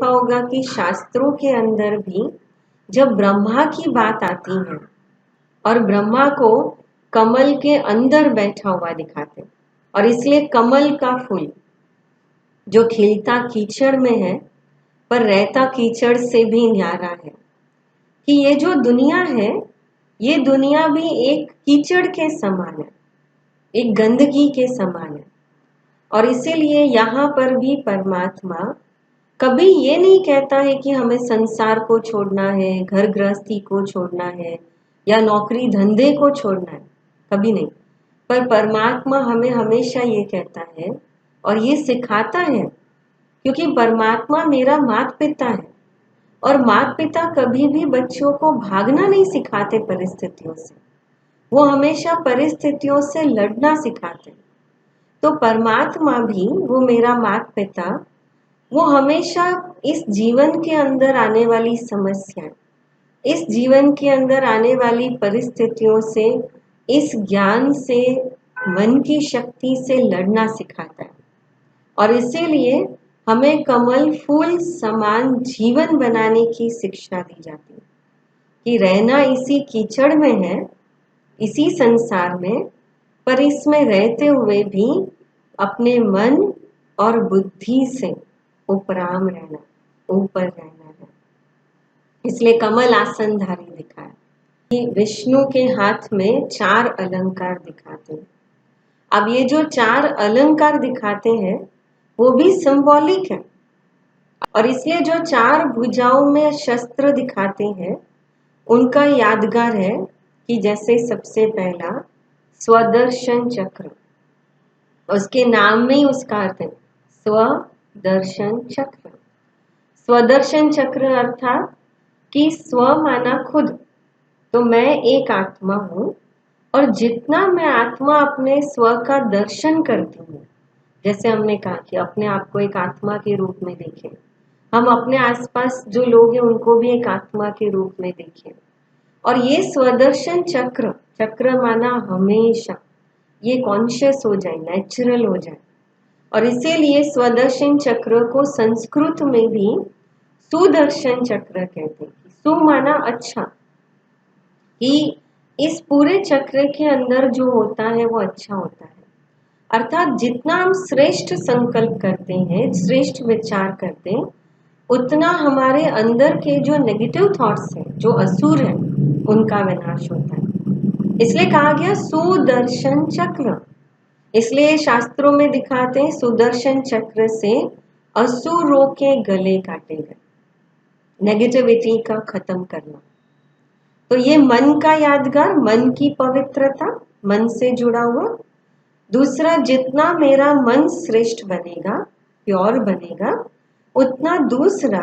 देखा होगा कि शास्त्रों के अंदर भी जब ब्रह्मा की बात आती है और ब्रह्मा को कमल के अंदर बैठा हुआ दिखाते, और इसलिए कमल का फूल जो खिलता कीचड़ में है पर रहता कीचड़ से भी न्यारा है, कि ये जो दुनिया है ये दुनिया भी एक कीचड़ के समान है, एक गंदगी के समान है। और इसीलिए यहाँ पर भी परमात्मा कभी ये नहीं कहता है कि हमें संसार को छोड़ना है, घर गृहस्थी को छोड़ना है या नौकरी धंधे को छोड़ना है, कभी नहीं। पर परमात्मा हमें हमेशा ये कहता है और ये सिखाता है, क्योंकि परमात्मा मेरा माता पिता है और माता पिता कभी भी बच्चों को भागना नहीं सिखाते परिस्थितियों से, वो हमेशा परिस्थितियों से लड़ना सिखाते। तो परमात्मा भी, वो मेरा माता पिता, वो हमेशा इस जीवन के अंदर आने वाली समस्याएं, इस जीवन के अंदर आने वाली परिस्थितियों से, इस ज्ञान से, मन की शक्ति से लड़ना सिखाता है। और इसीलिए हमें कमल फूल समान जीवन बनाने की शिक्षा दी जाती है कि रहना इसी कीचड़ में है, इसी संसार में, पर इसमें रहते हुए भी अपने मन और बुद्धि से उपराम रहना, ऊपर रहना है। इसलिए कमल आसनधारी दिखाया कि विष्णु के हाथ में 4 अलंकार दिखाते हैं। अब ये जो 4 अलंकार दिखाते हैं वो भी सिंबॉलिक है, और इसलिए जो 4 भुजाओं में शस्त्र दिखाते हैं उनका यादगार है कि जैसे सबसे पहला स्वदर्शन चक्र, उसके नाम में ही उसका अर्थ है स्वदर्शन चक्र। स्वदर्शन चक्र अर्थात कि स्व माना खुद, तो मैं एक आत्मा हूं और जितना मैं आत्मा अपने स्व का दर्शन करती हूँ, जैसे हमने कहा कि अपने आप को एक आत्मा के रूप में देखें, हम अपने आसपास जो लोग हैं उनको भी एक आत्मा के रूप में देखें। और ये स्वदर्शन चक्र, चक्र माना हमेशा ये कॉन्शियस हो जाए, नेचुरल हो जाए। और इसीलिए स्वदर्शन चक्र को संस्कृत में भी सुदर्शन चक्र कहते हैं। सु माना अच्छा, कि इस पूरे चक्र के अंदर जो होता है वो अच्छा होता है। अर्थात जितना हम श्रेष्ठ संकल्प करते हैं, श्रेष्ठ विचार करते हैं, उतना हमारे अंदर के जो नेगेटिव थॉट्स हैं, जो असुर हैं, उनका विनाश होता है। इसलिए कहा गया सुदर्शन चक्र। इसलिए शास्त्रों में दिखाते हैं सुदर्शन चक्र से असुरों के गले काटे गए, नेगेटिविटी का खत्म करना। तो ये मन का यादगार, मन की पवित्रता, मन से जुड़ा हुआ। दूसरा, जितना मेरा मन श्रेष्ठ बनेगा, प्योर बनेगा, उतना दूसरा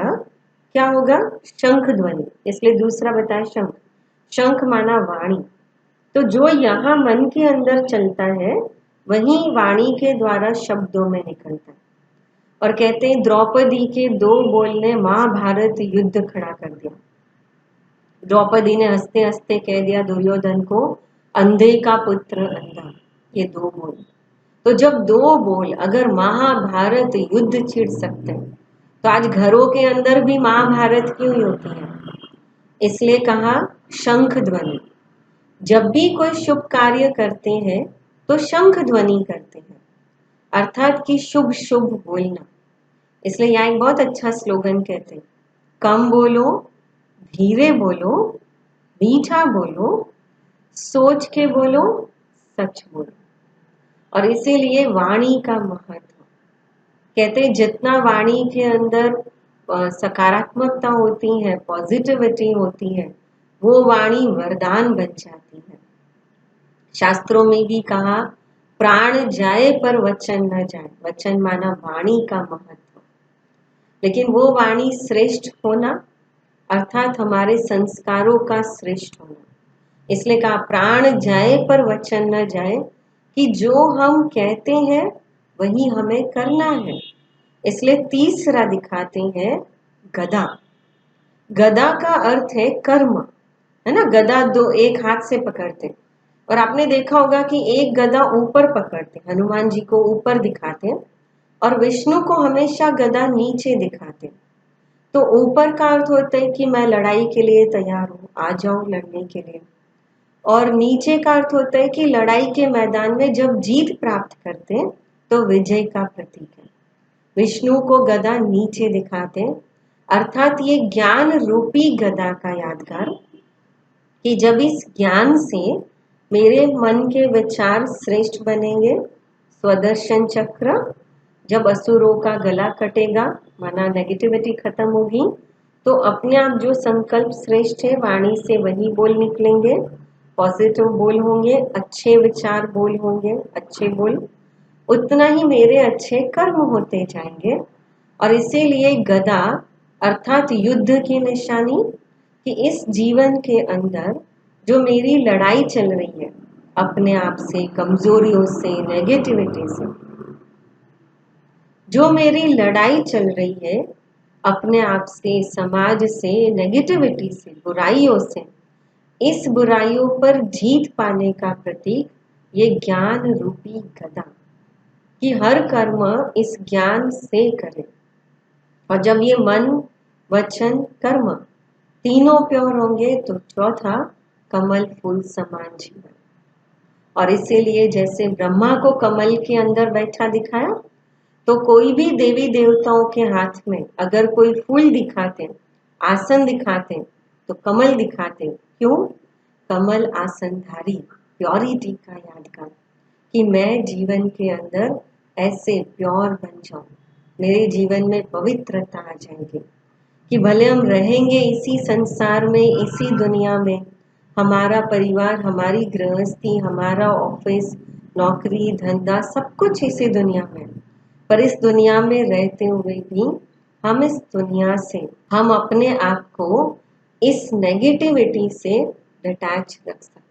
क्या होगा, शंख ध्वनि। इसलिए दूसरा बताया शंख। शंख माना वाणी। तो जो यहाँ मन के अंदर चलता है वही वाणी के द्वारा शब्दों में निकलता है। और कहते हैं द्रौपदी के 2 बोल ने महाभारत युद्ध खड़ा कर दिया। द्रौपदी ने हंसते हंसते कह दिया दुर्योधन को, अंधे का पुत्र अंधा, ये 2 बोल। तो जब 2 बोल अगर महाभारत युद्ध छिड़ सकते हैं, तो आज घरों के अंदर भी महाभारत क्यों होती है। इसलिए कहा शंख ध्वनि। जब भी कोई शुभ कार्य करते हैं तो शंख ध्वनि करते हैं, अर्थात कि शुभ शुभ बोलना। इसलिए यहाँ एक बहुत अच्छा स्लोगन कहते हैं, कम बोलो, धीरे बोलो, मीठा बोलो, सोच के बोलो, सच बोलो। और इसीलिए वाणी का महत्व, कहते हैं जितना वाणी के अंदर सकारात्मकता होती है, पॉजिटिविटी होती है, वो वाणी वरदान बन जाती है। शास्त्रों में भी कहा प्राण जाए पर वचन न जाए। वचन माना वाणी का महत्व, लेकिन वो वाणी श्रेष्ठ होना, अर्थात हमारे संस्कारों का श्रेष्ठ होना। इसलिए कहा प्राण जाए पर वचन न जाए, कि जो हम कहते हैं वही हमें करना है। इसलिए तीसरा दिखाते हैं गदा। गदा का अर्थ है कर्म, है ना। गदा 2 एक हाथ से पकड़ते, और आपने देखा होगा कि एक गदा ऊपर पकड़ते, हनुमान जी को ऊपर दिखाते और विष्णु को हमेशा गदा नीचे दिखाते। तो ऊपर का अर्थ होता है कि मैं लड़ाई के लिए तैयार हूँ, आ जाओ लड़ने के लिए। और नीचे का अर्थ होता है कि लड़ाई के मैदान में जब जीत प्राप्त करते हैं तो विजय का प्रतीक है। विष्णु को गदा नीचे दिखाते हैं, अर्थात ये ज्ञान रूपी गदा का यादगार, कि जब इस ज्ञान से मेरे मन के विचार श्रेष्ठ बनेंगे, स्वदर्शन चक्र, जब असुरों का गला कटेगा, माना नेगेटिविटी खत्म होगी, तो अपने आप जो संकल्प श्रेष्ठ है वाणी से वही बोल निकलेंगे, पॉजिटिव बोल होंगे, अच्छे विचार बोल होंगे, अच्छे बोल, उतना ही मेरे अच्छे कर्म होते जाएंगे। और इसीलिए गदा अर्थात युद्ध की निशानी, कि इस जीवन के अंदर जो मेरी लड़ाई चल रही है अपने आप से, कमजोरियों से, नेगेटिविटी से, जो मेरी लड़ाई चल रही है अपने आप से, समाज से, नेगेटिविटी से, बुराइयों से, इस बुराइयों पर जीत पाने का प्रतीक ये ज्ञान रूपी गदा, कि हर कर्म इस ज्ञान से करें। और जब ये मन, वचन, कर्म तीनों प्योर होंगे तो चौथा कमल फूल समान जीवन। और इसीलिए जैसे ब्रह्मा को कमल के अंदर बैठा दिखाया, तो कोई भी देवी देवताओं के हाथ में अगर कोई फूल दिखाते, आसन दिखाते, तो कमल दिखाते। क्यों? कमल आसनधारी, प्योरिटी का यादगार, कि मैं जीवन के अंदर ऐसे प्योर बन जाऊं, मेरे जीवन में पवित्रता आ जाएगी, कि भले हम रहेंगे इसी संसार में, इसी दुनिया में, हमारा परिवार, हमारी गृहस्थी, हमारा ऑफिस, नौकरी, धंधा, सब कुछ इसी दुनिया में, पर इस दुनिया में रहते हुए भी हम इस दुनिया से, हम अपने आप को इस नेगेटिविटी से डिटैच रख सकते।